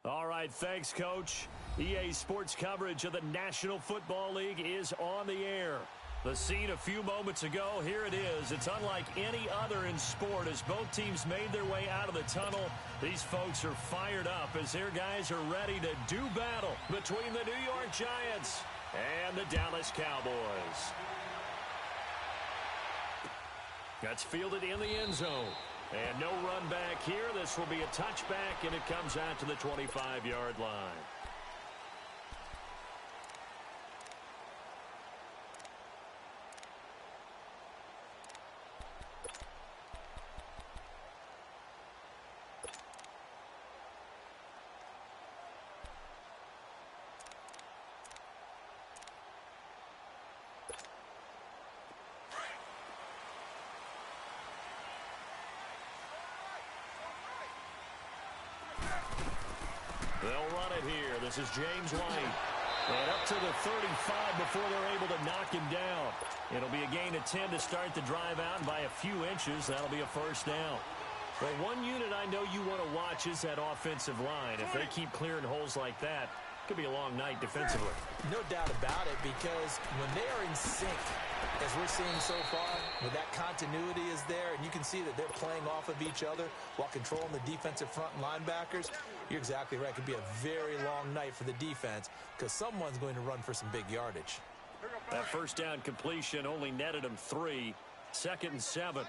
All right, thanks, Coach. EA Sports coverage of the National Football League is on the air. The scene a few moments ago, here it is. It's unlike any other in sport as both teams made their way out of the tunnel. These folks are fired up as their guys are ready to do battle between the New York Giants and the Dallas Cowboys. That's fielded in the end zone. And no run back here. This will be a touchback, and it comes out to the 25-yard line. They'll run it here. This is James White. And up to the 35 before they're able to knock him down. It'll be a gain of 10 to start the drive out, and by a few inches, that'll be a first down. Well, one unit I know you want to watch is that offensive line. If they keep clearing holes like that, it could be a long night defensively. No doubt about it, because when they are in sync, as we're seeing so far, when that continuity is there, and you can see that they're playing off of each other while controlling the defensive front linebackers, you're exactly right. It could be a very long night for the defense because someone's going to run for some big yardage. That first down completion only netted them 3. 2nd and 7.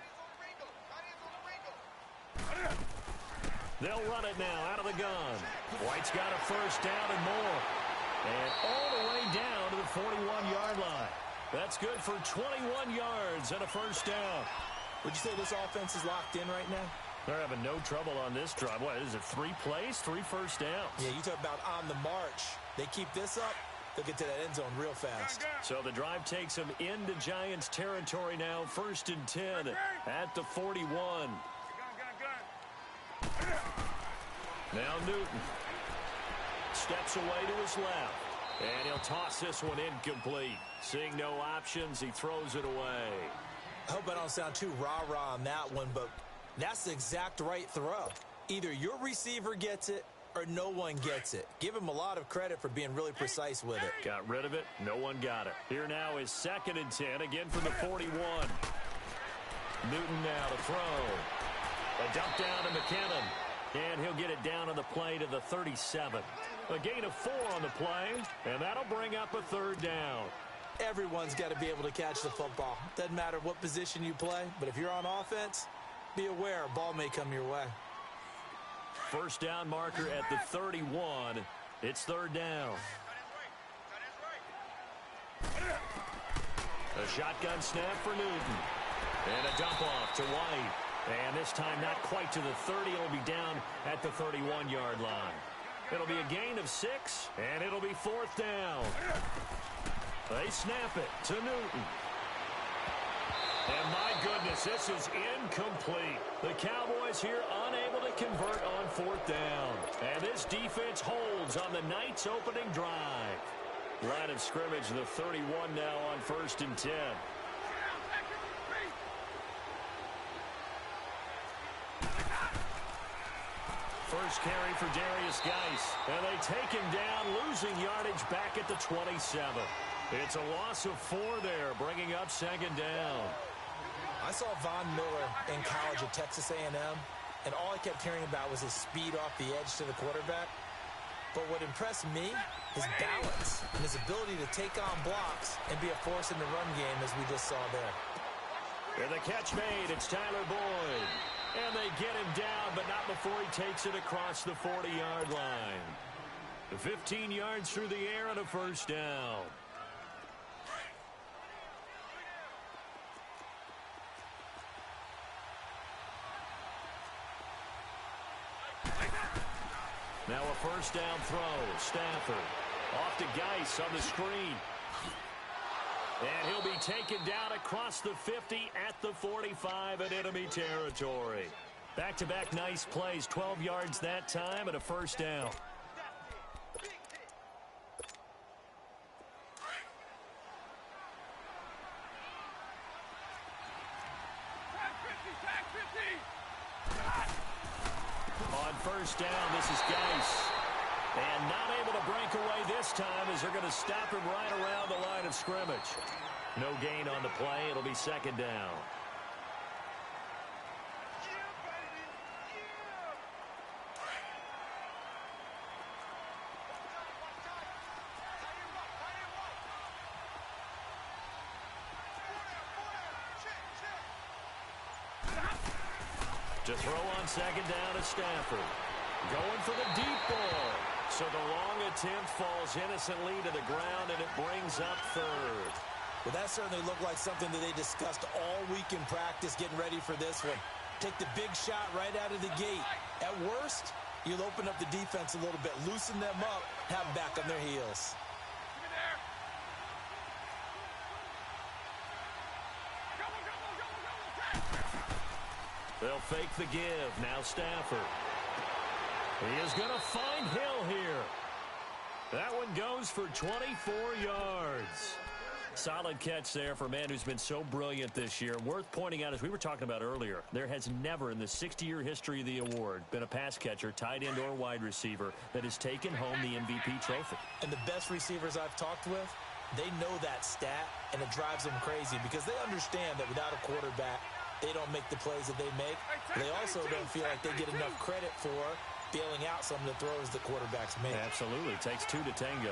They'll run it now out of the gun. White's got a first down and more. And all the way down to the 41-yard line. That's good for 21 yards and a first down. Would you say this offense is locked in right now? They're having no trouble on this drive. What is it, 3 plays, 3 first downs? Yeah, you talk about on the march. They keep this up, they'll get to that end zone real fast. So the drive takes them into Giants territory now. 1st and 10 at the 41. Now Newton steps away to his left. And he'll toss this one incomplete. Seeing no options, he throws it away. I hope I don't sound too rah-rah on that one, but that's the exact right throw. Either your receiver gets it or no one gets it. Give him a lot of credit for being really precise with it. Got rid of it. No one got it. Here now is 2nd and 10, again from the 41. Newton now to throw. A dump down to McKinnon. And he'll get it down on the play to the 37. A gain of 4 on the play, and that'll bring up a 3rd down. Everyone's got to be able to catch the football. Doesn't matter what position you play, but if you're on offense, be aware a ball may come your way. First down marker at the 31. It's 3rd down. A shotgun snap for Newton. And a dump off to White. And this time not quite to the 30. It'll be down at the 31-yard line. It'll be a gain of 6, and it'll be 4th down. They snap it to Newton. And my goodness, this is incomplete. The Cowboys here unable to convert on 4th down. And this defense holds on the night's opening drive. Line of scrimmage, the 31 now on 1st and 10. First carry for Darius Geis. And they take him down, losing yardage back at the 27. It's a loss of 4 there, bringing up 2nd down. I saw Von Miller in college at Texas A&M, and all I kept hearing about was his speed off the edge to the quarterback. But what impressed me, his balance and his ability to take on blocks and be a force in the run game, as we just saw there. And the catch made, it's Tyler Boyd. And they get him down, but not before he takes it across the 40-yard line. 15 yards through the air and a first down. Now a first down throw. Stafford off to Geis on the screen. And he'll be taken down across the 50 at the 45 in enemy territory. Back-to-back nice plays. 12 yards that time and a first down. On first down, this is Geis. And not able to break away this time as they're going to stop him right around the line of scrimmage. No gain on the play. It'll be second down. To throw on second down is Stafford. Going for the deep ball. So the long attempt falls innocently to the ground, and it brings up third. Well, that certainly looked like something that they discussed all week in practice, getting ready for this one. Take the big shot right out of the gate. At worst, you'll open up the defense a little bit, loosen them up, have them back on their heels. They'll fake the give. Now Stafford. He is going to find Hill here. That one goes for 24 yards. Solid catch there for a man who's been so brilliant this year. Worth pointing out, as we were talking about earlier, there has never in the 60-year history of the award been a pass catcher, tight end, or wide receiver that has taken home the MVP trophy. And the best receivers I've talked with, they know that stat, and it drives them crazy because they understand that without a quarterback, they don't make the plays that they make. They also don't feel like they get enough credit for bailing out some of the throws the quarterbacks make. Absolutely. Takes two to tango.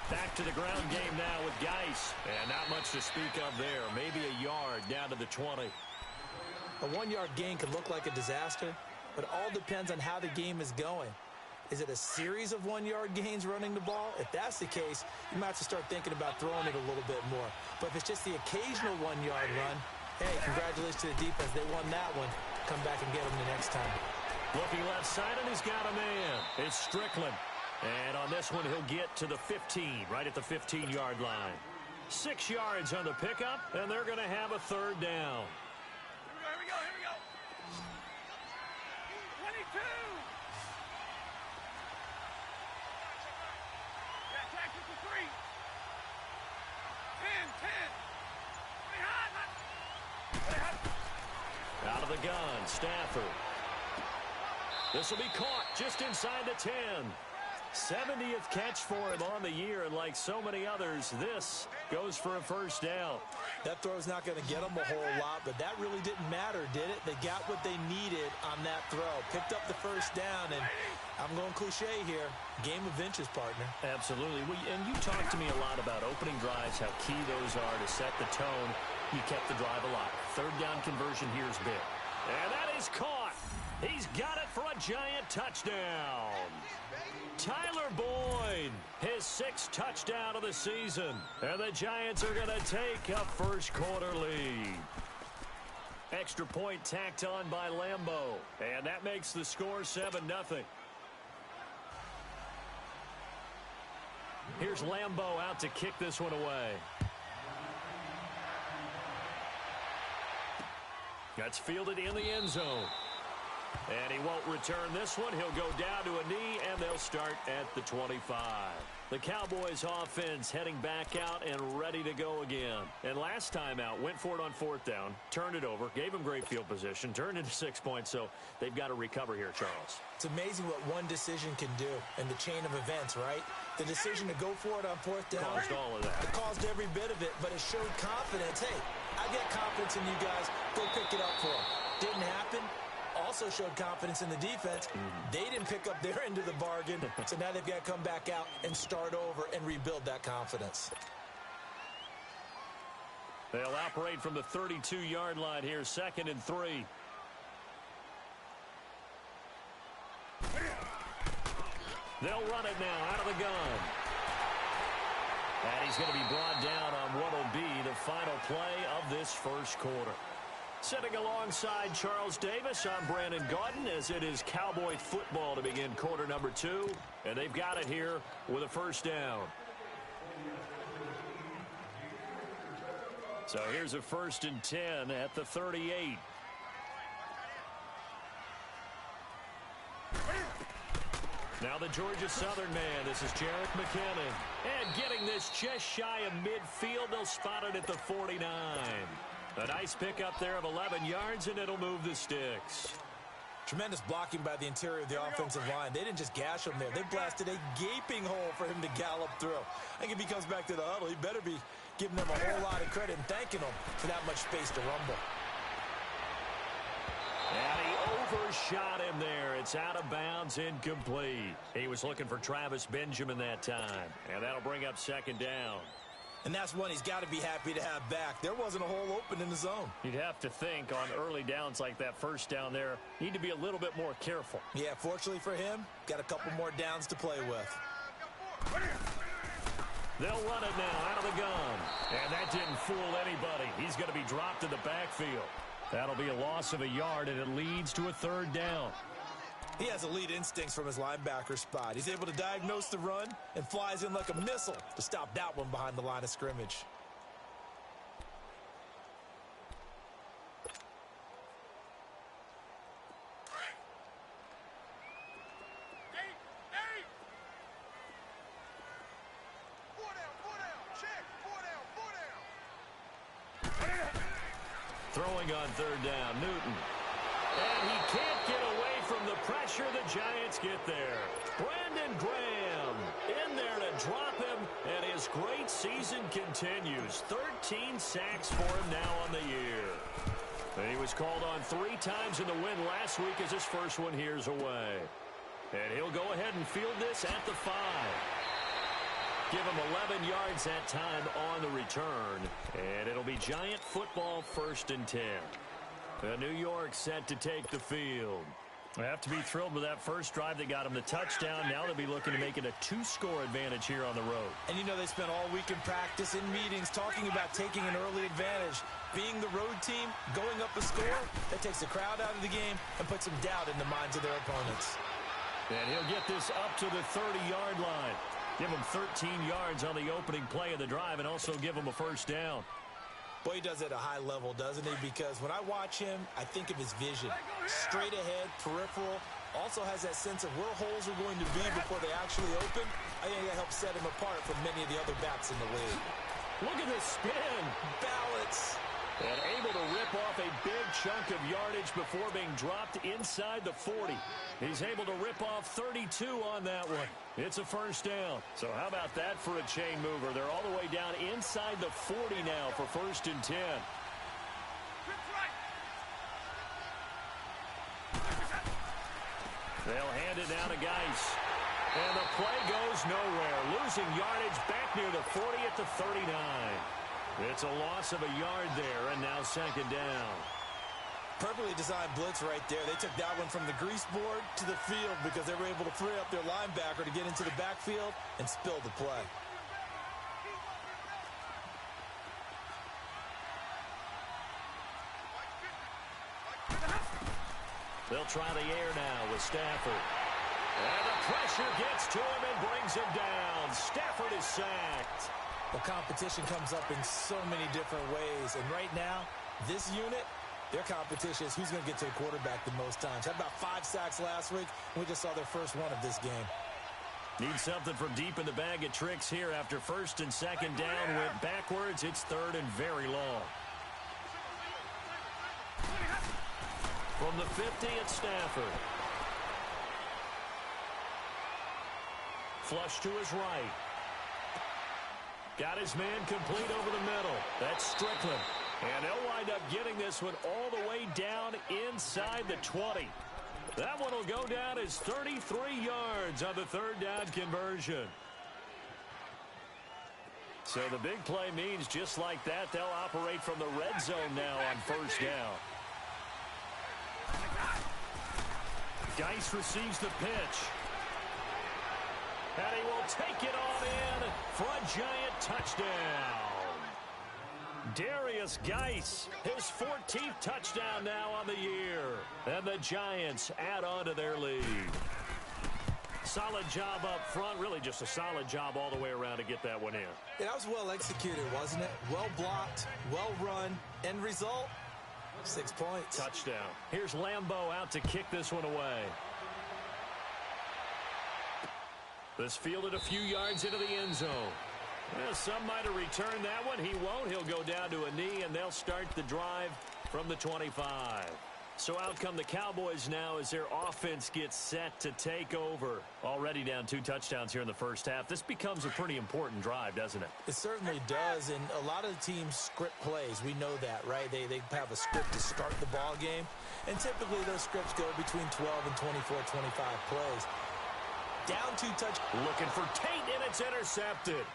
Back to the ground game now with Geis. And not much to speak of there. Maybe a yard down to the 20. A 1-yard gain could look like a disaster, but it all depends on how the game is going. Is it a series of 1-yard gains running the ball? If that's the case, you might have to start thinking about throwing it a little bit more. But if it's just the occasional 1-yard run, hey, congratulations to the defense. They won that one. Come back and get them the next time. Looking left side, and he's got a man. It's Strickland. And on this one, he'll get to the 15, right at the 15-yard line. 6 yards on the pickup, and they're going to have a third down. Here we go. 22. Yeah, tackle for 3. 10. Out of the gun, Stafford. This will be caught just inside the 10. 70th catch for him on the year, and like so many others, this goes for a first down. That throw's not going to get them a whole lot, but that really didn't matter, did it? They got what they needed on that throw. Picked up the first down, and I'm going cliche here. Game of inches, partner. Absolutely. And you talked to me a lot about opening drives, how key those are to set the tone. You kept the drive alive. Third down conversion here is big. And that is caught. He's got it for a giant touchdown. Tyler Boyd, his 6th touchdown of the season. And the Giants are going to take a first quarter lead. Extra point tacked on by Lambeau. And that makes the score 7-0. Here's Lambeau out to kick this one away. That's fielded in the end zone. And he won't return this one. He'll go down to a knee, and they'll start at the 25. The Cowboys offense heading back out and ready to go again. And last time out, went for it on 4th down, turned it over, gave him great field position, turned into 6 points, so they've got to recover here, Charles. It's amazing what one decision can do in the chain of events, right? The decision to go for it on 4th down. Caused all of that. It caused every bit of it, but it showed confidence. Hey, I got confidence in you guys. Go pick it up for them. Didn't happen. Also showed confidence in the defense. They didn't pick up their end of the bargain, so now they've got to come back out and start over and rebuild that confidence. They'll operate from the 32-yard line here, 2nd and 3. They'll run it now out of the gun. And he's going to be brought down on what will be the final play of this first quarter. Sitting alongside Charles Davis, I'm Brandon Gaudin, as it is Cowboy football to begin quarter number 2. And they've got it here with a first down. So here's a 1st and 10 at the 38. Now the Georgia Southern man. This is Jerick McKinnon. And getting this just shy of midfield. They'll spot it at the 49. A nice pickup there of 11 yards, and it'll move the sticks. Tremendous blocking by the interior of the offensive line. They didn't just gash him there. They blasted a gaping hole for him to gallop through. I think if he comes back to the huddle, he better be giving them a whole lot of credit and thanking them for that much space to rumble. And he overshot him there. It's out of bounds, incomplete. He was looking for Travis Benjamin that time. And that'll bring up second down. And that's one he's got to be happy to have back. There wasn't a hole open in the zone. You'd have to think on early downs like that first down there, need to be a little bit more careful. Yeah, fortunately for him, got a couple more downs to play with. They'll run it now out of the gun. And that didn't fool anybody. He's going to be dropped in the backfield. That'll be a loss of a yard, and it leads to a third down. He has elite instincts from his linebacker spot. He's able to diagnose the run and flies in like a missile to stop that one behind the line of scrimmage. Throwing on third down, Newton. And he can't get away from the pressure. The Giants get there. Brandon Graham in there to drop him, and his great season continues. 13 sacks for him now on the year. And he was called on 3 times in the win last week as his first one here's away. And he'll go ahead and field this at the 5. Give him 11 yards that time on the return. And it'll be Giant football, 1st and 10. New York set to take the field. They have to be thrilled with that first drive that got him the touchdown. Now they'll be looking to make it a 2-score advantage here on the road. And you know they spent all week in practice, in meetings, talking about taking an early advantage. Being the road team, going up a score, that takes the crowd out of the game and puts some doubt in the minds of their opponents. And he'll get this up to the 30-yard line. Give him 13 yards on the opening play of the drive and also give him a first down. Boy, he does it at a high level, doesn't he? Because when I watch him, I think of his vision. Straight ahead, peripheral. Also has that sense of where holes are going to be before they actually open. I think that helps set him apart from many of the other backs in the league. Look at this spin. Balance. And able to rip off a big chunk of yardage before being dropped inside the 40. He's able to rip off 32 on that one. It's a first down. So how about that for a chain mover? They're all the way down inside the 40 now for 1st and 10. They'll hand it down to Geis. And the play goes nowhere. Losing yardage back near the 40 at the 39. It's a loss of a yard there, and now 2nd down. Perfectly designed blitz right there. They took that one from the grease board to the field because they were able to free up their linebacker to get into the backfield and spill the play. They'll try the air now with Stafford. And the pressure gets to him and brings him down. Stafford is sacked. The competition comes up in so many different ways. And right now, this unit, their competition is who's going to get to the quarterback the most times. Had about 5 sacks last week. We just saw their first one of this game. Need something from deep in the bag of tricks here after 1st and 2nd down. Went backwards. It's 3rd and very long. From the 50, it's Stafford. Flush to his right. Got his man complete over the middle. That's Strickland. And they'll wind up getting this one all the way down inside the 20. That one will go down as 33 yards on the 3rd down conversion. So the big play means just like that, they'll operate from the red zone now on 1st down. Geis receives the pitch. And he will take it on in for a Giant touchdown. Darius Geis, his 14th touchdown now on the year. And the Giants add on to their lead. Solid job up front. Really just a solid job all the way around to get that one in. Yeah, that was well executed, wasn't it? Well blocked, well run. End result, 6 points. Touchdown. Here's Lambeau out to kick this one away. This fielded a few yards into the end zone. Well, some might have returned that one. He won't. He'll go down to a knee, and they'll start the drive from the 25. So out come the Cowboys now as their offense gets set to take over. Already down 2 touchdowns here in the first half. This becomes a pretty important drive, doesn't it? It certainly does, and a lot of the teams script plays. We know that, right? They have a script to start the ball game, and typically those scripts go between 12 and 24, 25 plays. Down 2 touchdowns. Looking for Tate, and it's intercepted.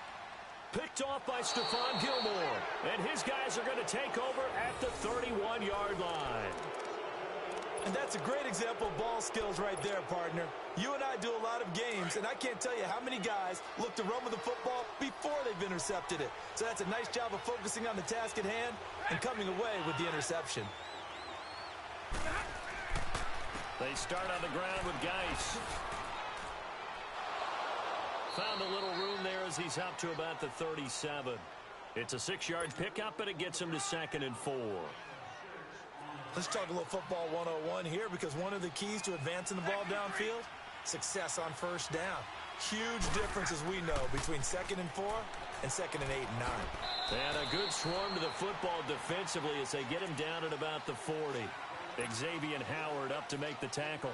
Picked off by Stephon Gilmore, and his guys are going to take over at the 31-yard line. And that's a great example of ball skills right there, partner. You and I do a lot of games, and I can't tell you how many guys look to run with the football before they've intercepted it. So that's a nice job of focusing on the task at hand and coming away with the interception. They start on the ground with Geis. Found a little room there as he's up to about the 37. It's a 6-yard pickup, but it gets him to 2nd and 4. Let's talk a little football 101 here, because one of the keys to advancing the ball downfield, success on first down. Huge difference, as we know, between 2nd and 4 and 2nd and 8 and 9. And a good swarm to the football defensively as they get him down at about the 40. Xavier Howard up to make the tackle.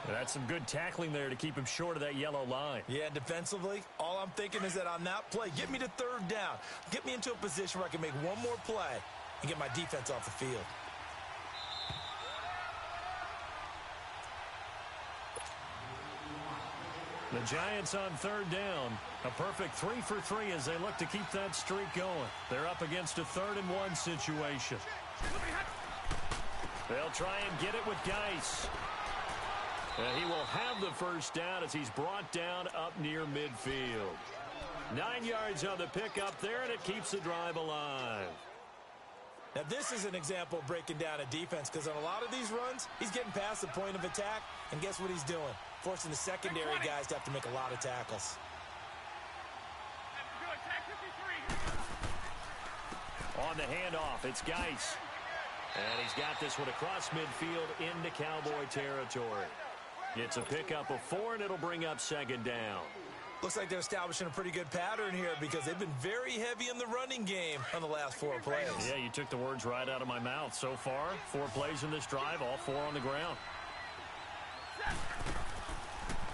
That's some good tackling there to keep him short of that yellow line. Yeah, defensively, all I'm thinking is that on that play, get me to 3rd down. Get me into a position where I can make one more play and get my defense off the field. The Giants on 3rd down. A perfect 3 for 3 as they look to keep that streak going. They're up against a 3rd and 1 situation. They'll try and get it with Geis. He will have the first down as he's brought down up near midfield. 9 yards on the pickup there, and it keeps the drive alive. Now, this is an example of breaking down a defense, because on a lot of these runs, he's getting past the point of attack, and guess what he's doing? Forcing the secondary guys to have to make a lot of tackles. On the handoff, it's Geis. And he's got this one across midfield into Cowboy territory. It's a pickup of 4, and it'll bring up 2nd down. Looks like they're establishing a pretty good pattern here, because they've been very heavy in the running game on the last 4 plays. Yeah, you took the words right out of my mouth. So far, 4 plays in this drive, all 4 on the ground.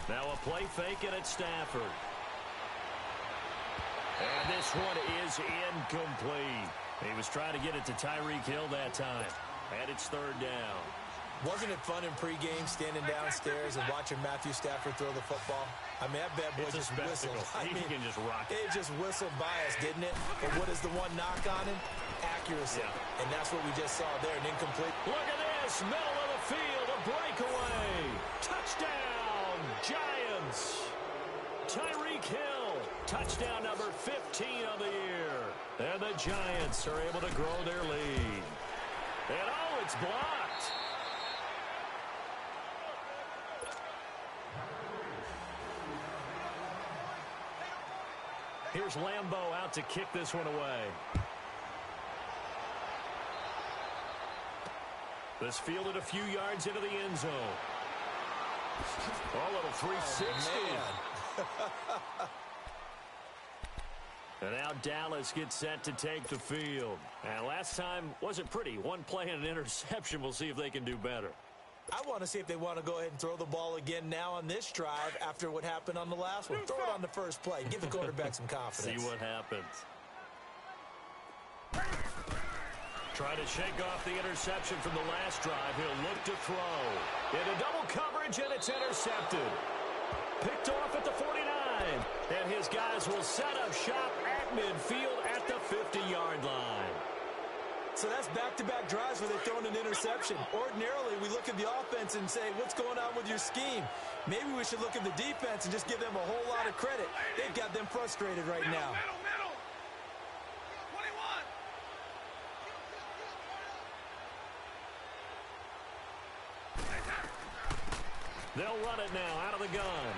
Now a play fake, and it's Stafford. And this one is incomplete. He was trying to get it to Tyreek Hill that time. And it's 3rd down. Wasn't it fun in pregame standing downstairs and watching Matthew Stafford throw the football? I mean, that bad boy just whistled. He can just rock it. It just whistled by us, didn't it? But what is the one knock on him? Accuracy. Yeah. And that's what we just saw there, an incomplete. Look at this, middle of the field, a breakaway. Touchdown, Giants. Tyreek Hill, touchdown number 15 of the year. And the Giants are able to grow their lead. And oh, it's blocked. Here's Lambeau out to kick this one away. This fielded a few yards into the end zone. Oh, little 360. Oh, and now Dallas gets set to take the field. And last time wasn't pretty. 1 play and an interception. We'll see if they can do better. I want to see if they want to go ahead and throw the ball again now on this drive after what happened on the last one. Throw it on the first play. Give the quarterback some confidence. See what happens. Try to shake off the interception from the last drive. He'll look to throw. Into double coverage, and it's intercepted. Picked off at the 49. And his guys will set up shop at midfield at the 50-yard line. So that's back-to-back drives where they've thrown an interception. Ordinarily, we look at the offense and say, what's going on with your scheme? Maybe we should look at the defense and just give them a whole lot of credit. They've got them frustrated right now. Middle. 21. They'll run it now out of the gun.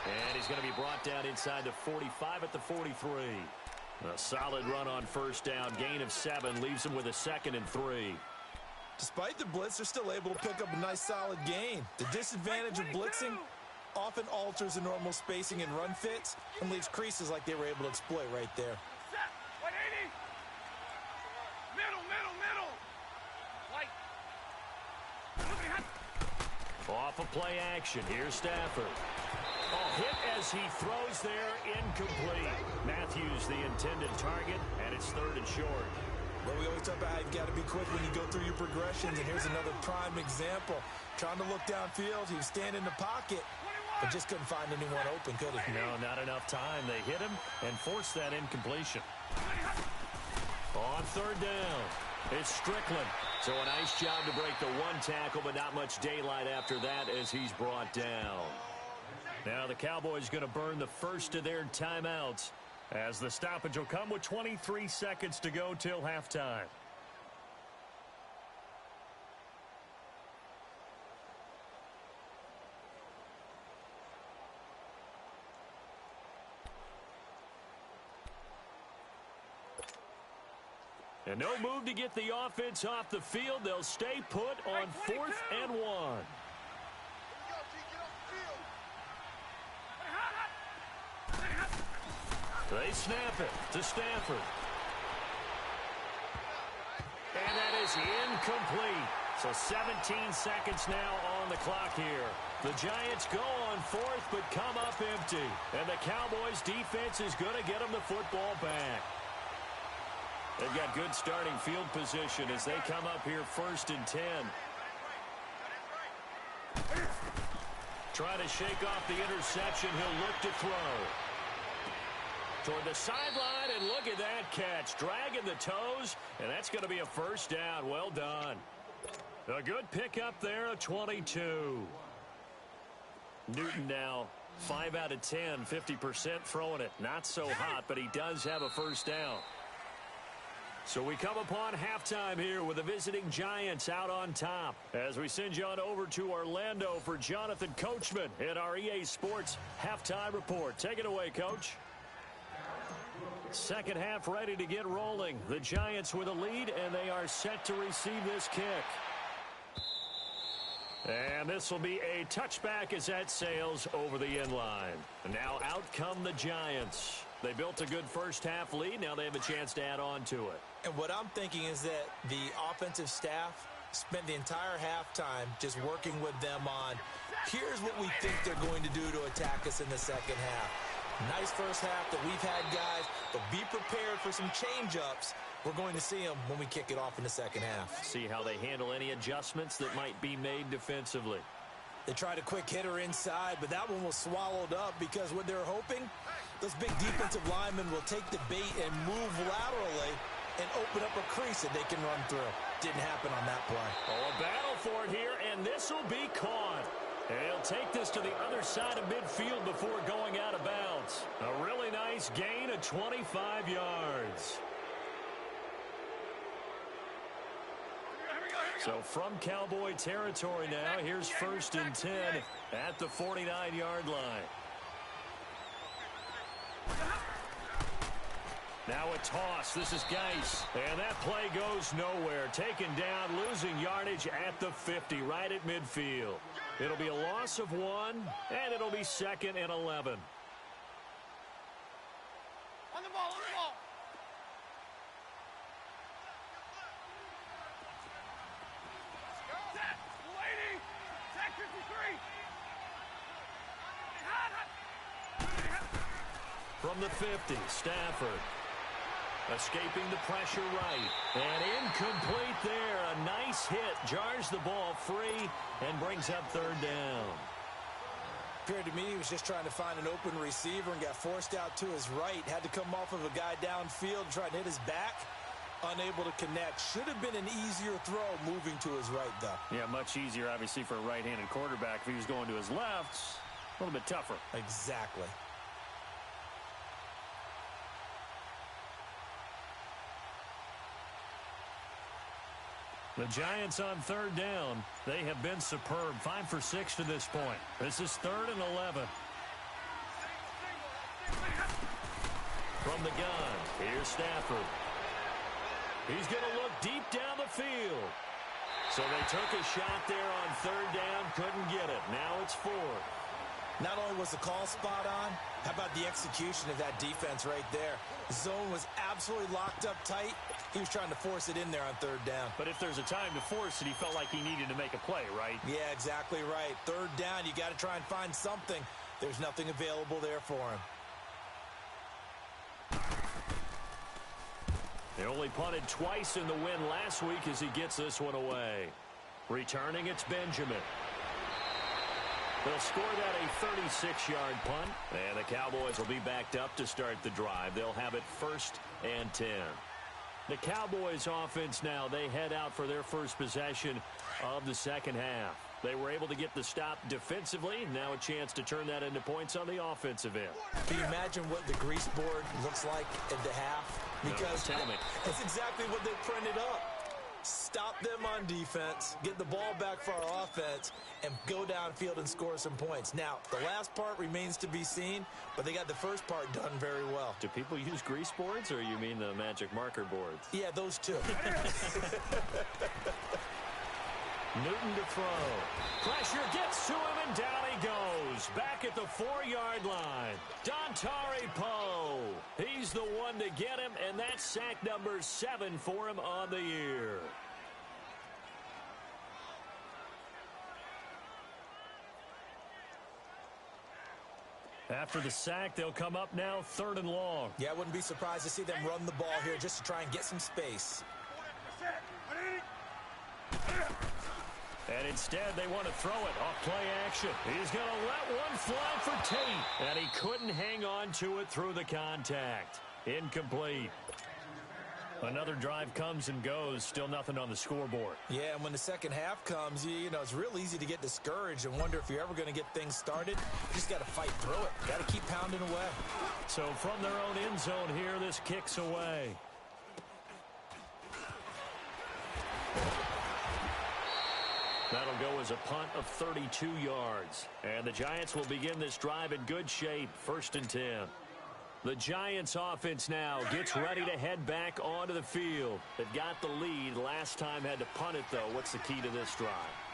And he's going to be brought down inside the 45 at the 43. A solid run on first down. Gain of 7 leaves him with a 2nd and 3. Despite the blitz, they're still able to pick up a nice solid gain. The disadvantage of blitzing often alters the normal spacing and run fits and leaves creases like they were able to exploit right there. Set. 180. Middle. Light. Off of play action, here's Stafford. Oh, hit as he throws there, incomplete. Matthews the intended target, and it's 3rd and short. Well, we always talk about how you've got to be quick when you go through your progressions, and here's another prime example. Trying to look downfield, he was standing in the pocket, but just couldn't find anyone open, could he? No, not enough time. They hit him and forced that incompletion. On 3rd down, it's Strickland. So a nice job to break the one tackle, but not much daylight after that as he's brought down. Now the Cowboys going to burn the first of their timeouts as the stoppage will come with 23 seconds to go till halftime. And no move to get the offense off the field. They'll stay put on 4th and 1. They snap it to Stafford. And that is incomplete. So 17 seconds now on the clock here. The Giants go on 4th but come up empty. And the Cowboys defense is going to get them the football back. They've got good starting field position as they come up here 1st and 10. Trying to shake off the interception. He'll look to throw. Toward the sideline, and look at that catch. Dragging the toes, and that's going to be a 1st down. Well done. A good pickup there of 22. Newton now 5 out of 10, 50% throwing it. Not so hot, but he does have a 1st down. So we come upon halftime here with the visiting Giants out on top. As we send you on over to Orlando for Jonathan Coachman in our EA Sports Halftime Report. Take it away, Coach. Second half ready to get rolling. The Giants with a lead, and they are set to receive this kick. And this will be a touchback as that sails over the end line. And now out come the Giants. They built a good first half lead. Now they have a chance to add on to it. And what I'm thinking is that the offensive staff spent the entire halftime just working with them on, here's what we think they're going to do to attack us in the second half. Nice first half that we've had, guys, but be prepared for some change-ups. We're going to see them when we kick it off in the second half. See how they handle any adjustments that might be made defensively. They tried a quick hitter inside, but that one was swallowed up because what they're hoping, those big defensive linemen will take the bait and move laterally and open up a crease that they can run through. Didn't happen on that play. Oh, a battle for it here, and this will be caught. And he'll take this to the other side of midfield before going out of bounds. A really nice gain of 25 yards. So from Cowboy territory now, here's 1st and 10 at the 49-yard line. Now a toss. This is Geis. And that play goes nowhere. Taken down, losing yardage at the 50, right at midfield. It'll be a loss of 1, and it'll be 2nd and 11. On the ball, on the ball. Set, lady. Tech 53. From the 50, Stafford. Escaping the pressure right. And incomplete there. A nice hit. Jars the ball free and brings up 3rd down. Appeared to me he was just trying to find an open receiver and got forced out to his right. Had to come off of a guy downfield, trying to hit his back. Unable to connect. Should have been an easier throw moving to his right, though. Yeah, much easier, obviously, for a right-handed quarterback. If he was going to his left, a little bit tougher. Exactly. The Giants on 3rd down. They have been superb. 5 for 6 to this point. This is 3rd and 11. From the gun, here's Stafford. He's going to look deep down the field. So they took a shot there on 3rd down. Couldn't get it. Now it's 4th. Not only was the call spot on, how about the execution of that defense right there? The zone was absolutely locked up tight. He was trying to force it in there on third down. But if there's a time to force it, he felt like he needed to make a play, right? Yeah, exactly right. Third down, you got to try and find something. There's nothing available there for him. They only punted twice in the win last week as he gets this one away. Returning, it's Benjamin. They'll score that a 36-yard punt, and the Cowboys will be backed up to start the drive. They'll have it 1st and 10. The Cowboys offense now, they head out for their first possession of the second half. They were able to get the stop defensively. Now a chance to turn that into points on the offensive end. Can you imagine what the grease board looks like at the half? Because no, tell me. That's exactly what they printed up. Stop them on defense, get the ball back for our offense, and go downfield and score some points. Now, the last part remains to be seen, but they got the first part done very well. Do people use grease boards, or you mean the magic marker boards? Yeah, those two. Newton to throw. Pressure gets to him, and down he goes. Back at the 4-yard line. Dontari Poe. He's the one to get him, and that's sack number 7 for him on the year. After the sack, they'll come up now 3rd and long. Yeah, I wouldn't be surprised to see them run the ball here just to try and get some space. And instead, they want to throw it off play action. He's going to let one fly for Tate. And he couldn't hang on to it through the contact. Incomplete. Another drive comes and goes. Still nothing on the scoreboard. Yeah, and when the second half comes, you know, it's real easy to get discouraged and wonder if you're ever going to get things started. You just got to fight through it. Got to keep pounding away. So from their own end zone here, this kicks away. That'll go as a punt of 32 yards. And the Giants will begin this drive in good shape. 1st and 10. The Giants offense now gets ready to head back onto the field. They've got the lead. Last time had to punt it, though. What's the key to this drive?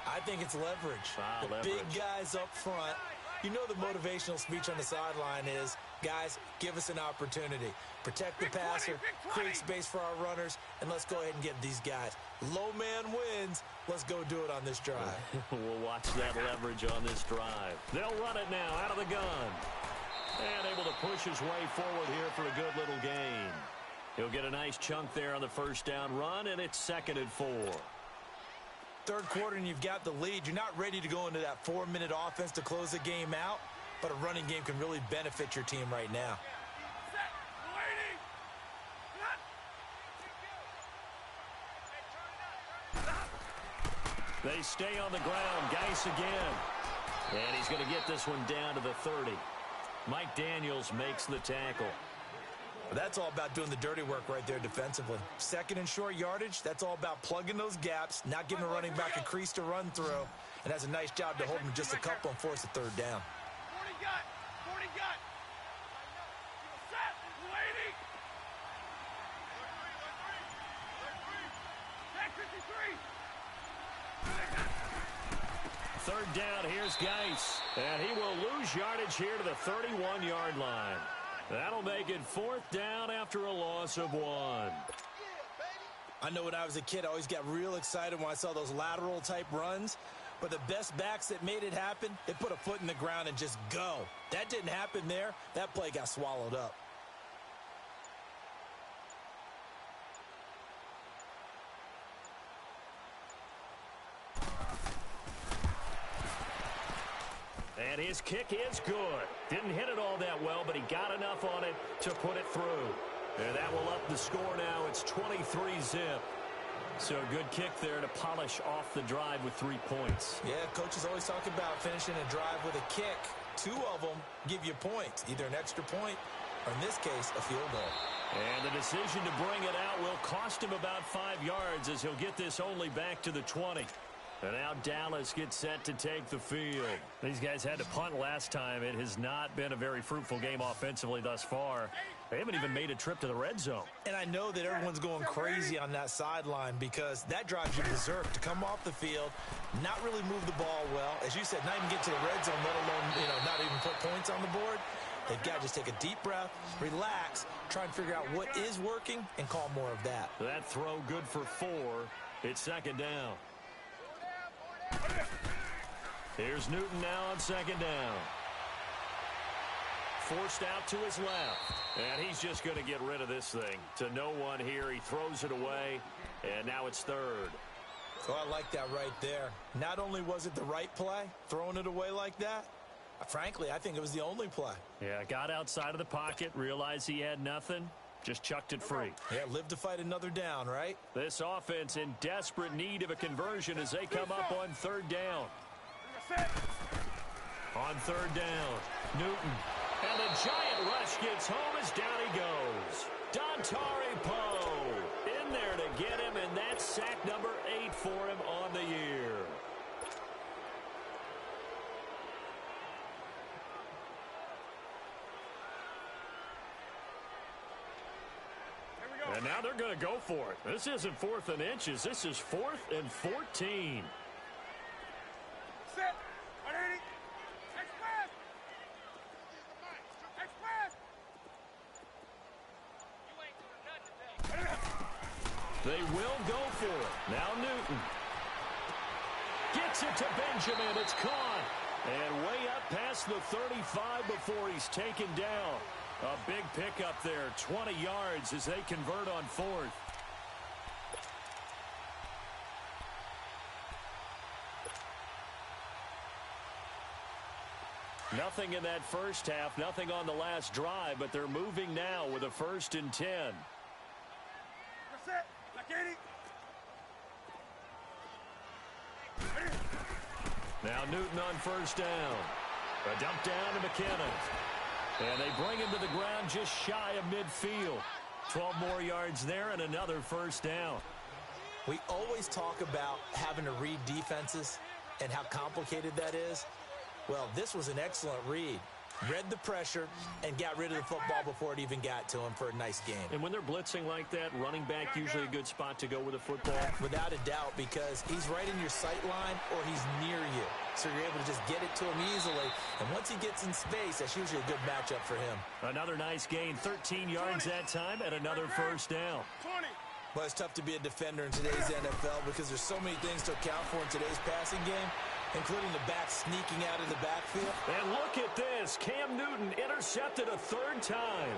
I think it's leverage. The leverage. Big guys up front. You know the motivational speech on the sideline is, guys, give us an opportunity. Protect the passer, create space for our runners, and let's go ahead and get these guys. Low man wins. Let's go do it on this drive. We'll watch that leverage on this drive. They'll run it now out of the gun. And able to push his way forward here for a good little gain. He'll get a nice chunk there on the first down run, and it's 2nd and 4. Third quarter and you've got the lead. You're not ready to go into that 4-minute offense to close the game out, but a running game can really benefit your team right now. They stay on the ground. Geis again. And he's going to get this one down to the 30. Mike Daniels makes the tackle. That's all about doing the dirty work right there defensively. 2nd and short yardage, that's all about plugging those gaps, not giving a running back a crease to run through, and has a nice job to hold him just a couple and force a 3rd down. 40 gun. 40 gun. Set. Waiting. Back 53. 3rd down, here's Geis. And he will lose yardage here to the 31-yard line. That'll make it 4th down after a loss of 1. I know when I was a kid, I always got real excited when I saw those lateral type runs. But the best backs that made it happen, they put a foot in the ground and just go. That didn't happen there. That play got swallowed up. And his kick is good. Didn't hit it all that well, but he got enough on it to put it through. And that will up the score now. It's 23-zip. So a good kick there to polish off the drive with 3 points. Yeah, coaches always talk about finishing a drive with a kick. 2 of them give you points, either an extra point or, in this case, a field goal. And the decision to bring it out will cost him about 5 yards as he'll get this only back to the 20. And now Dallas gets set to take the field. These guys had to punt last time. It has not been a very fruitful game offensively thus far. They haven't even made a trip to the red zone. And I know that everyone's going crazy on that sideline because that drives you berserk to come off the field, not really move the ball well. As you said, not even get to the red zone, let alone, not even put points on the board. They've got to just take a deep breath, relax, try and figure out what is working, and call more of that. That throw good for 4. It's second down. Here's Newton now on second down. Forced out to his left. And he's just going to get rid of this thing. To no one here. He throws it away. And now it's third. So I like that right there. Not only was it the right play, throwing it away like that, frankly, I think it was the only play. Yeah, got outside of the pocket, realized he had nothing, just chucked it free. Yeah, live to fight another down, right? This offense in desperate need of a conversion as they come up on third down. On third down, Newton. And the giant rush gets home as down he goes. Dontari Poe in there to get him, and that's sack number 8 for him on the year. And now they're going to go for it. This isn't 4th and inches. This is 4th and 14. Set. 180. Express. Express. You ain't doing nothing today. They will go for it. Now Newton. Gets it to Benjamin. It's caught. And way up past the 35 before he's taken down. A big pickup there, 20 yards as they convert on 4th. Nothing in that first half, nothing on the last drive, but they're moving now with a 1st and 10. Set. Back 80. Now Newton on 1st down. A dump down to McKinnon. And they bring him to the ground just shy of midfield. 12 more yards there and another 1st down. We always talk about having to read defenses and how complicated that is. Well, this was an excellent read. Read the pressure and got rid of the football before it even got to him for a nice game. And when they're blitzing like that, running back usually a good spot to go with the football? Without a doubt, because he's right in your sight line or he's near you. So you're able to just get it to him easily. And once he gets in space, that's usually a good matchup for him. Another nice gain, 13 yards that time, and another 1st down. 20. Well, it's tough to be a defender in today's NFL because there's so many things to account for in today's passing game, including the back sneaking out of the backfield. And look at this. Cam Newton intercepted a 3rd time.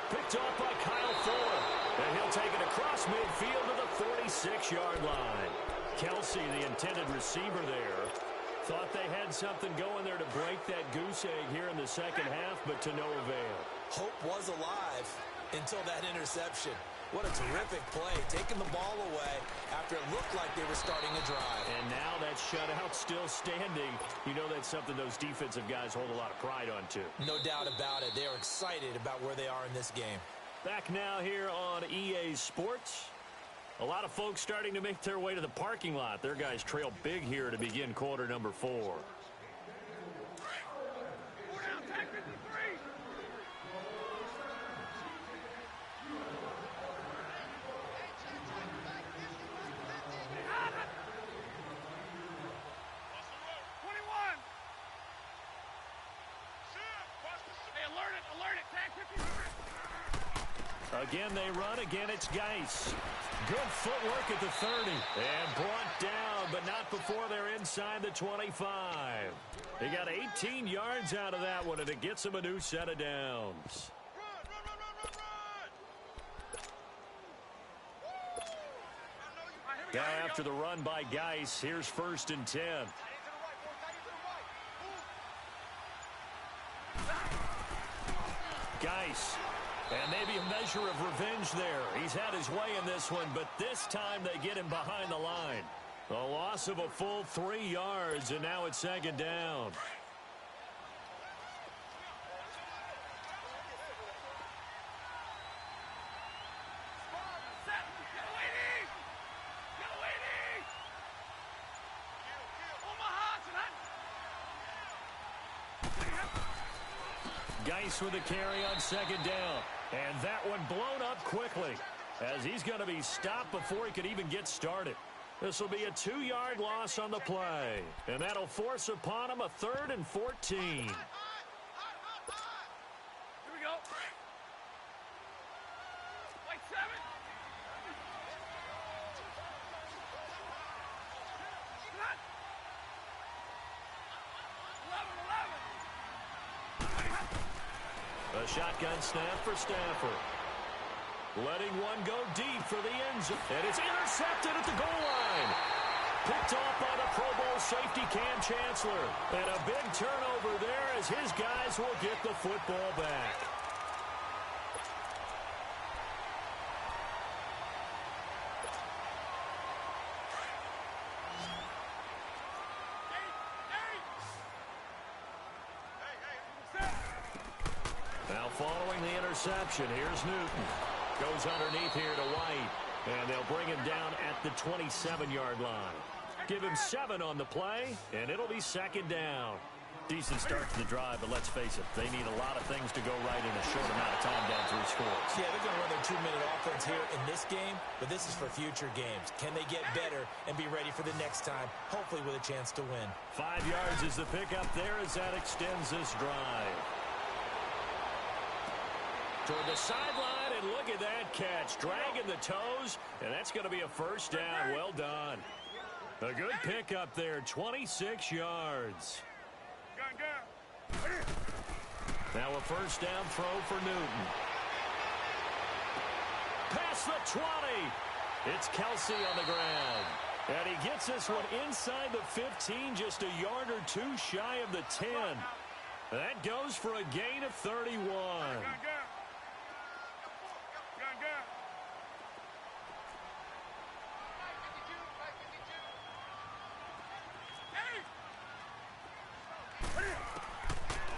Picked off by Kyle Fuller. And he'll take it across midfield to the 46-yard line. Kelsey, the intended receiver there, thought they had something going there to break that goose egg here in the second half, but to no avail. Hope was alive until that interception. What a terrific play, taking the ball away after it looked like they were starting a drive. And now that shutout still standing. You know that's something those defensive guys hold a lot of pride on, too. No doubt about it. They are excited about where they are in this game. Back now here on EA Sports. A lot of folks starting to make their way to the parking lot. Their guys trail big here to begin quarter number 4. 4 down, tag 53. Again, they run. Again, it's Geis. Good footwork at the 30. And brought down, but not before they're inside the 25. They got 18 yards out of that one, and it gets them a new set of downs. Now after the run by Geis, here's 1st and 10. Geis. And maybe a measure of revenge there. He's had his way in this one, but this time they get him behind the line. A loss of a full 3 yards, and now it's 2nd down. Geis with the carry on second down. And that one blown up quickly as he's going to be stopped before he could even get started. This will be a 2-yard loss on the play. And that'll force upon him a 3rd and 14. Here we go. Like 7. Cut. 11. A shotgun snap for Stafford. Letting one go deep for the end zone. And it's intercepted at the goal line. Picked off by the Pro Bowl safety Cam Chancellor. And a big turnover there as his guys will get the football back. Now following the interception, here's Newton. Goes underneath here to White. And they'll bring him down at the 27-yard line. Give him 7 on the play, and it'll be second down. Decent start to the drive, but let's face it, they need a lot of things to go right in a short amount of time down 3 scores. Yeah, they're going to run their 2-minute offense here in this game, but this is for future games. Can they get better and be ready for the next time, hopefully with a chance to win? 5 yards is the pickup there as that extends this drive. Toward the sideline, and look at that catch. Dragging the toes, and that's going to be a first down. Well done. A good pickup there, 26 yards. Now a first down throw for Newton. Past the 20. It's Kelsey on the ground. And he gets this one inside the 15, just a yard or 2 shy of the 10. That goes for a gain of 31.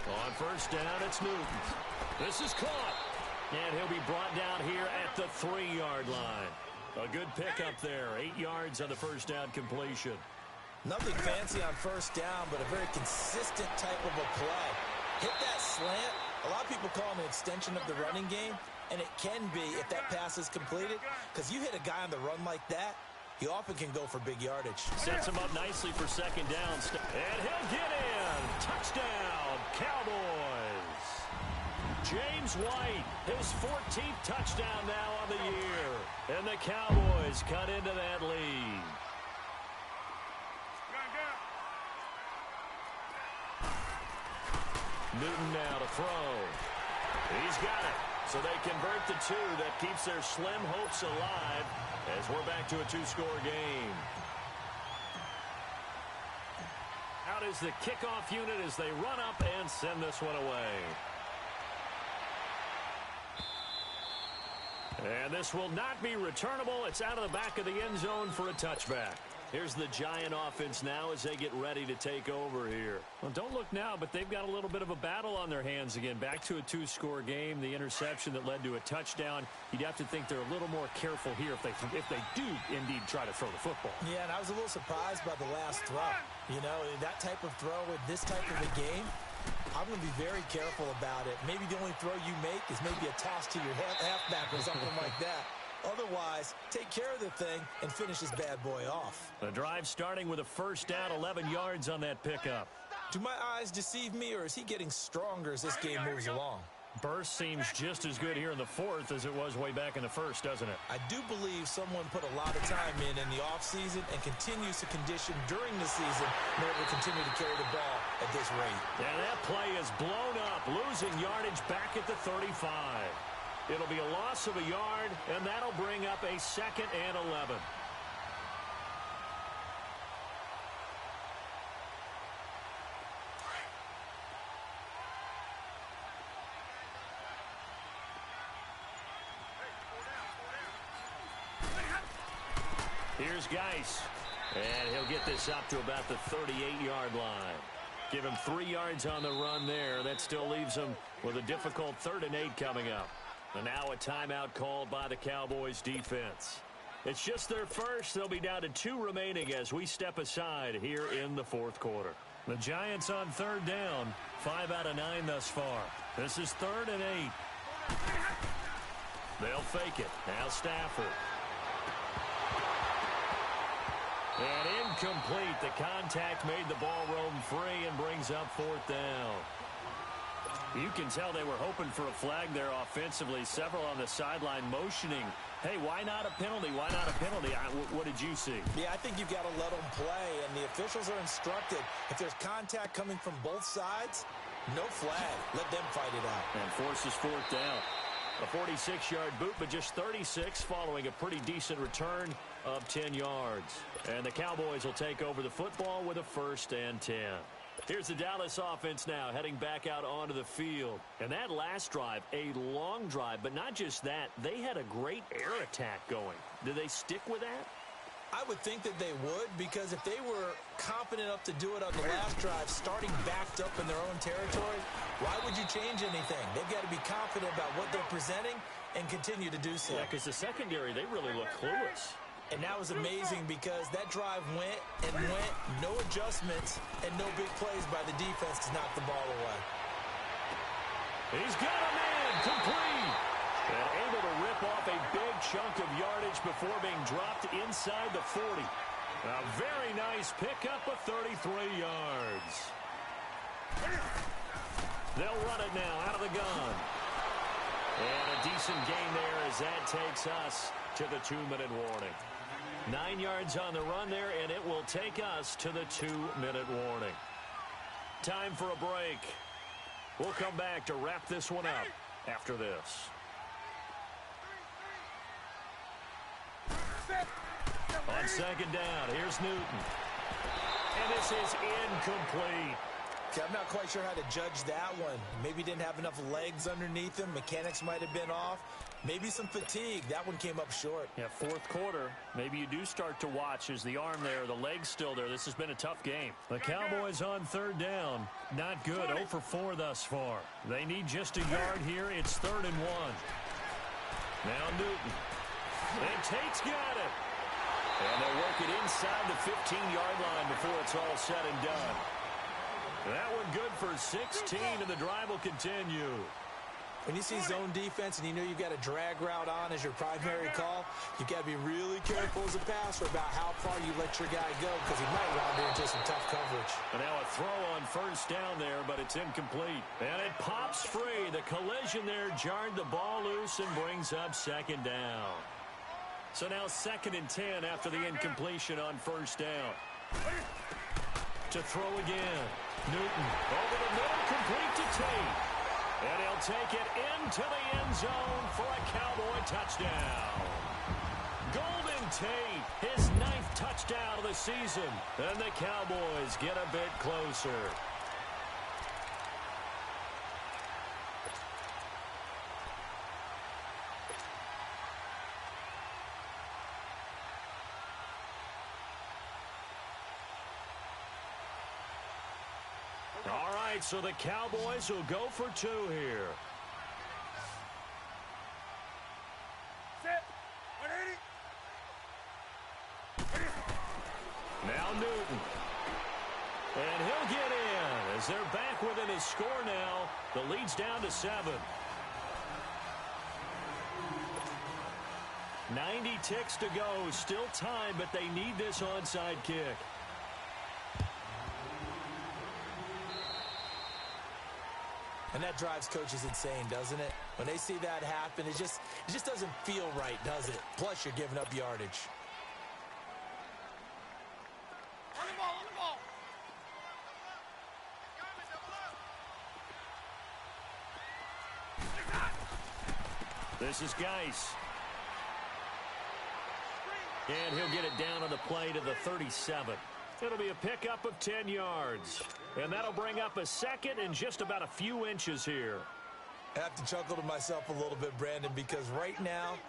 On first down, it's Newton. This is caught. And he'll be brought down here at the 3-yard line. A good pickup there. 8 yards on the first down completion. Nothing fancy on first down, but a very consistent type of a play. Hit that slant. A lot of people call it an extension of the running game, and it can be if that pass is completed, because you hit a guy on the run like that, he often can go for big yardage. Sets him up nicely for second down. And he'll get in. Touchdown, Cowboys. James White, his 14th touchdown now on the year. And the Cowboys cut into that lead. Newton now to throw. He's got it. So they convert the 2. That keeps their slim hopes alive as we're back to a 2-score game. Out is the kickoff unit as they run up and send this one away. And this will not be returnable. It's out of the back of the end zone for a touchback. Here's the Giant offense now as they get ready to take over here. Well, don't look now, but they've got a little bit of a battle on their hands again. Back to a 2-score game. The interception that led to a touchdown. You'd have to think they're a little more careful here if they do indeed try to throw the football. Yeah, and I was a little surprised by the last throw. You know, that type of throw with this type of a game, I'm going to be very careful about it. Maybe the only throw you make is maybe a toss to your halfback or something like that. Otherwise, take care of the thing and finish this bad boy off. The drive starting with a first down, 11 yards on that pickup. Do my eyes deceive me, or is he getting stronger as this game moves along? Burst seems just as good here in the 4th as it was way back in the 1st, doesn't it? I do believe someone put a lot of time in the offseason and continues to condition during the season in order to continue to carry the ball at this rate. And that play is blown up, losing yardage back at the 35. It'll be a loss of a yard, and that'll bring up a 2nd and 11. Here's Geis, and he'll get this up to about the 38-yard line. Give him 3 yards on the run there. That still leaves him with a difficult 3rd and 8 coming up. And now a timeout called by the Cowboys defense. It's just their first. They'll be down to 2 remaining as we step aside here in the 4th quarter. The Giants on 3rd down, 5 out of 9 thus far. This is 3rd and 8. They'll fake it. Now Stafford. And incomplete. The contact made the ball roam free and brings up 4th down. You can tell they were hoping for a flag there offensively. Several on the sideline motioning, hey, why not a penalty? Why not a penalty? What did you see? Yeah, I think you've got to let them play, and the officials are instructed. If there's contact coming from both sides, no flag. Let them fight it out. And forces 4th down. A 46-yard boot, but just 36 following a pretty decent return of 10 yards. And the Cowboys will take over the football with a 1st and 10. Here's the Dallas offense now heading back out onto the field. And that last drive, a long drive, but not just that. They had a great air attack going. Do they stick with that? I would think that they would, because if they were confident enough to do it on the last drive, starting backed up in their own territory, why would you change anything? They've got to be confident about what they're presenting and continue to do so. Yeah, because the secondary, they really look clueless. And that was amazing because that drive went and went, no adjustments, and no big plays by the defense to knock the ball away. He's got a man, complete. And able to rip off a big chunk of yardage before being dropped inside the 40. A very nice pickup of 33 yards. They'll run it now out of the gun. And a decent gain there as that takes us to the 2-minute warning. 9 yards on the run there, and it will take us to the 2-minute warning. Time for a break. We'll come back to wrap this one up after this. On 2nd down, here's Newton. And this is incomplete. Okay, I'm not quite sure how to judge that one. Maybe didn't have enough legs underneath him. Mechanics might have been off. Maybe some fatigue. That one came up short. Yeah, 4th quarter. Maybe you do start to watch as the arm there, the leg's still there. This has been a tough game. The Cowboys on 3rd down. Not good. 0 for 4 thus far. They need just a yard here. It's 3rd and 1. Now Newton. And Tate's got it. And they'll work it inside the 15-yard line before it's all said and done. That one good for 16, and the drive will continue. When you see zone defense and you know you've got a drag route on as your primary call, you've got to be really careful as a passer about how far you let your guy go, because he might round into some tough coverage. And now a throw on 1st down there, but it's incomplete. And it pops free. The collision there jarred the ball loose and brings up 2nd down. So now 2nd and 10 after the incompletion on 1st down. To throw again. Newton over the middle, complete to Tate. And he'll take it into the end zone for a Cowboy touchdown. Golden Tate, his 9th touchdown of the season. And the Cowboys get a bit closer. All right, so the Cowboys will go for 2 here. Set. 180. Now Newton. And he'll get in as they're back within his score now. The lead's down to 7. 90 ticks to go. Still time, but they need this onside kick. And that drives coaches insane, doesn't it? When they see that happen, it just doesn't feel right, does it? Plus, you're giving up yardage. On the ball, on the ball. This is Geis. And he'll get it down on the play to the 37. It'll be a pickup of 10 yards. And that'll bring up a 2nd and just about a few inches here. I have to chuckle to myself a little bit, Brandon, because right now,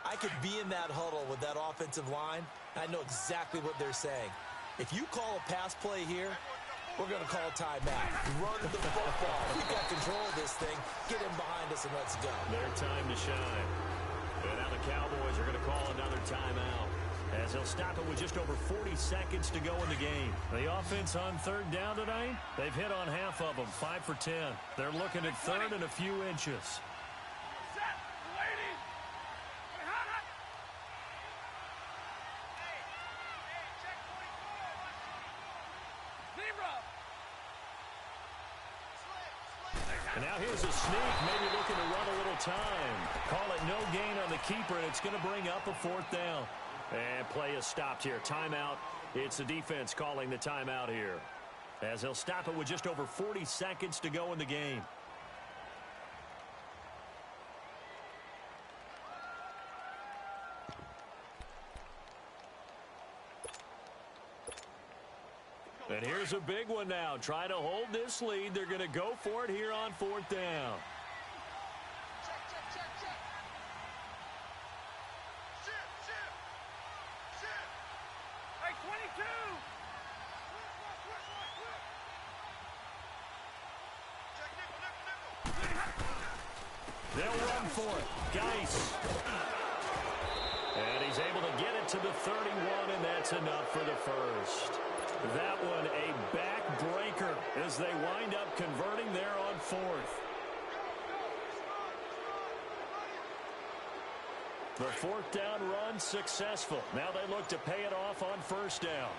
I could be in that huddle with that offensive line. I know exactly what they're saying. If you call a pass play here, we're going to call a timeout. Run the football. We've got control of this thing. Get him behind us and let's go. Their time to shine. And now the Cowboys are going to call another timeout. as he'll stop it with just over 40 seconds to go in the game. The offense on third down tonight, they've hit on half of them, 5 for 10. They're looking at third and a few inches. Set. Lady. Hey, hot, hot. Hey, check 44. Zebra. And now here's a sneak, maybe looking to run a little time. Call it no gain on the keeper, and it's going to bring up a fourth down. And play is stopped here. Timeout. It's the defense calling the timeout here, as he'll stop it with just over 40 seconds to go in the game. And here's a big one now. Trying to hold this lead. They're going to go for it here on fourth down. Hey, 22. They'll run for it. Geis. And he's able to get it to the 31, and that's enough for the first. That one a backbreaker as they wind up converting there on fourth. The fourth down run successful. Now they look to pay it off on first down.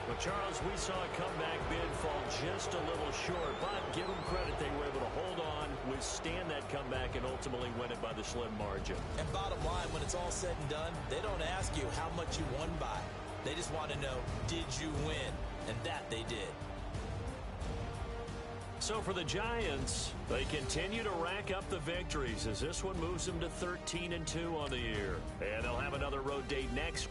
Well, Charles, we saw a comeback bid fall just a little short, but give them credit. They were able to hold on, withstand that comeback, and ultimately win it by the slim margin. And bottom line, when it's all said and done, they don't ask you how much you won by. They just want to know, did you win? And that they did. So for the Giants, they continue to rack up the victories as this one moves them to 13-2 on the year. And they'll have another road date next.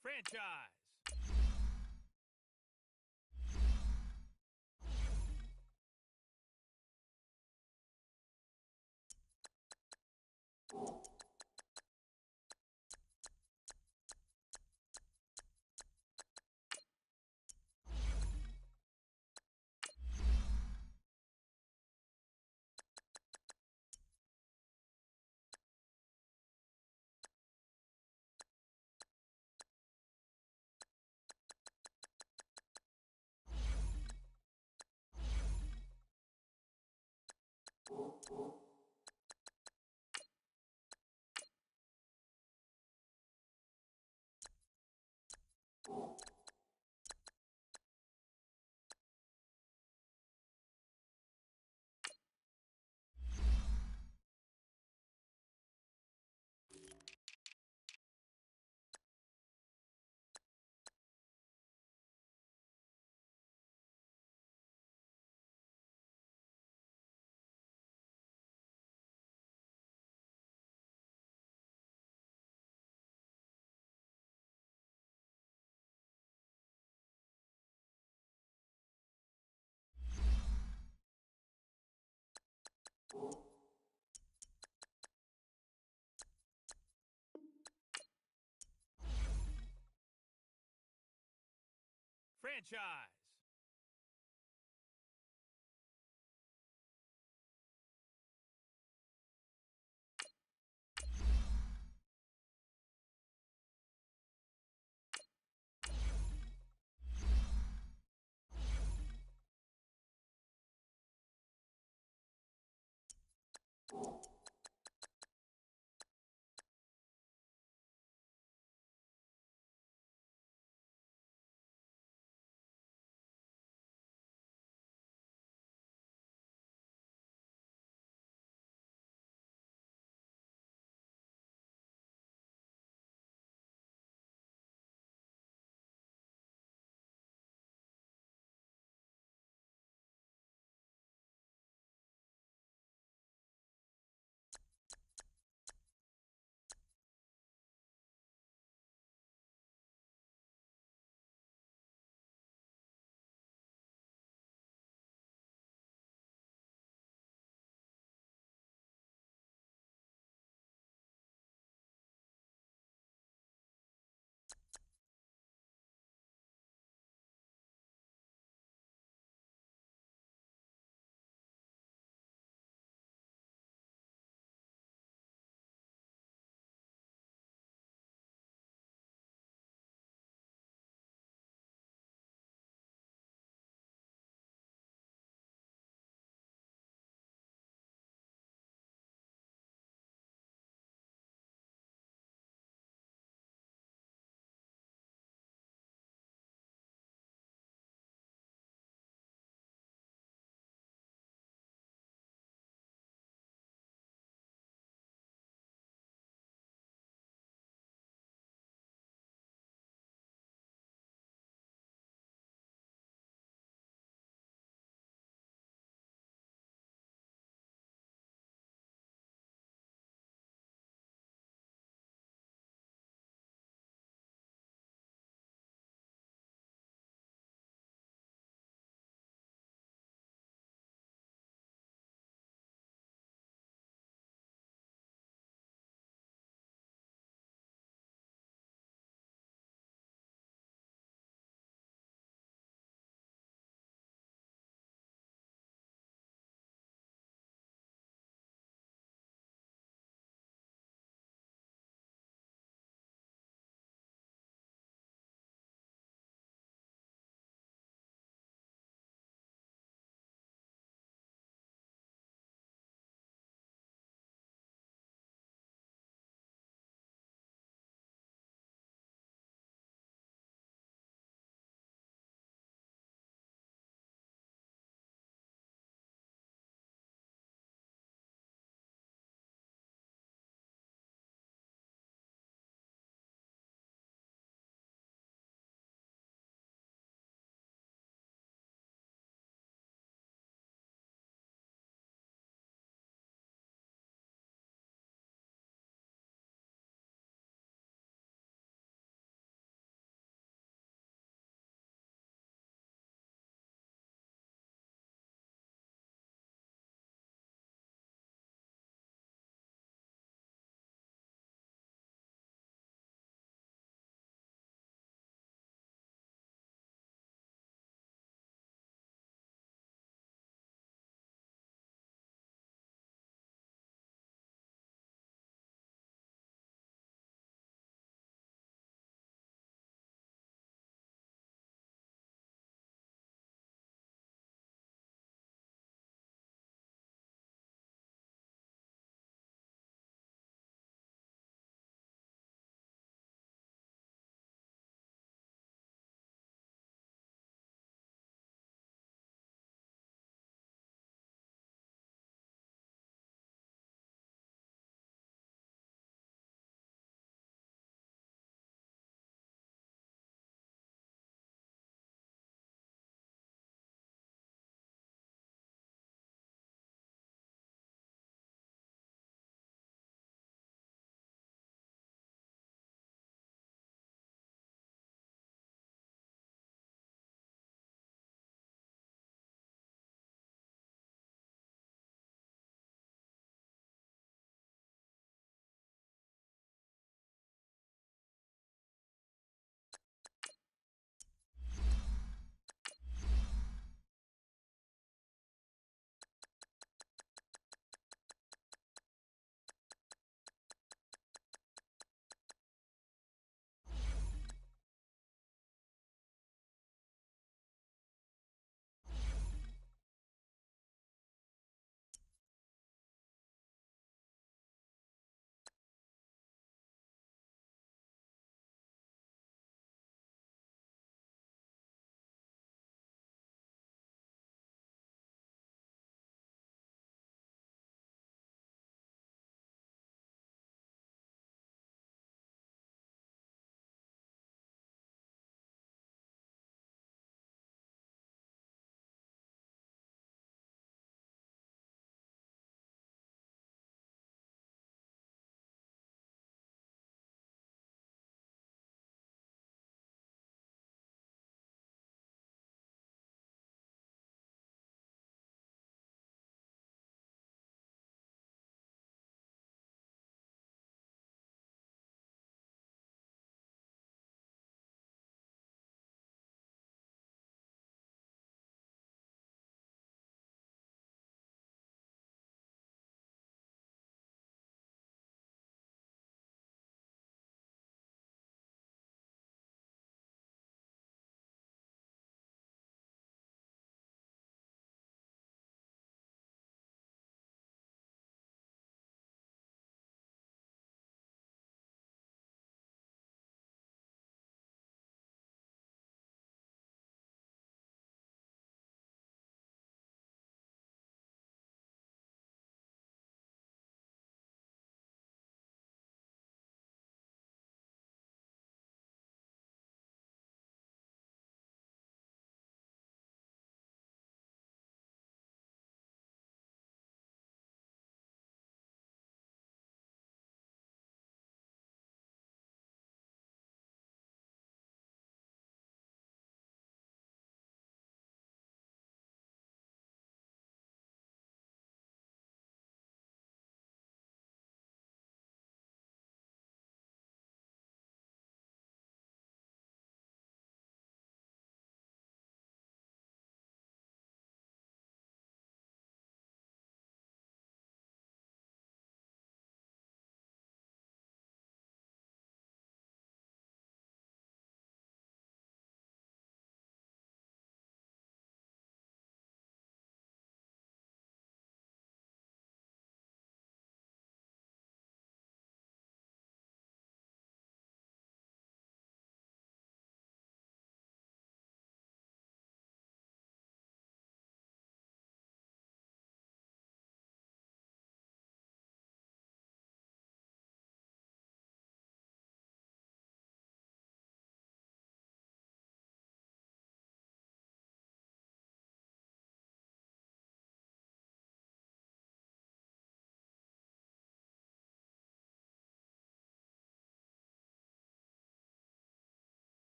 Franchise. Franchise.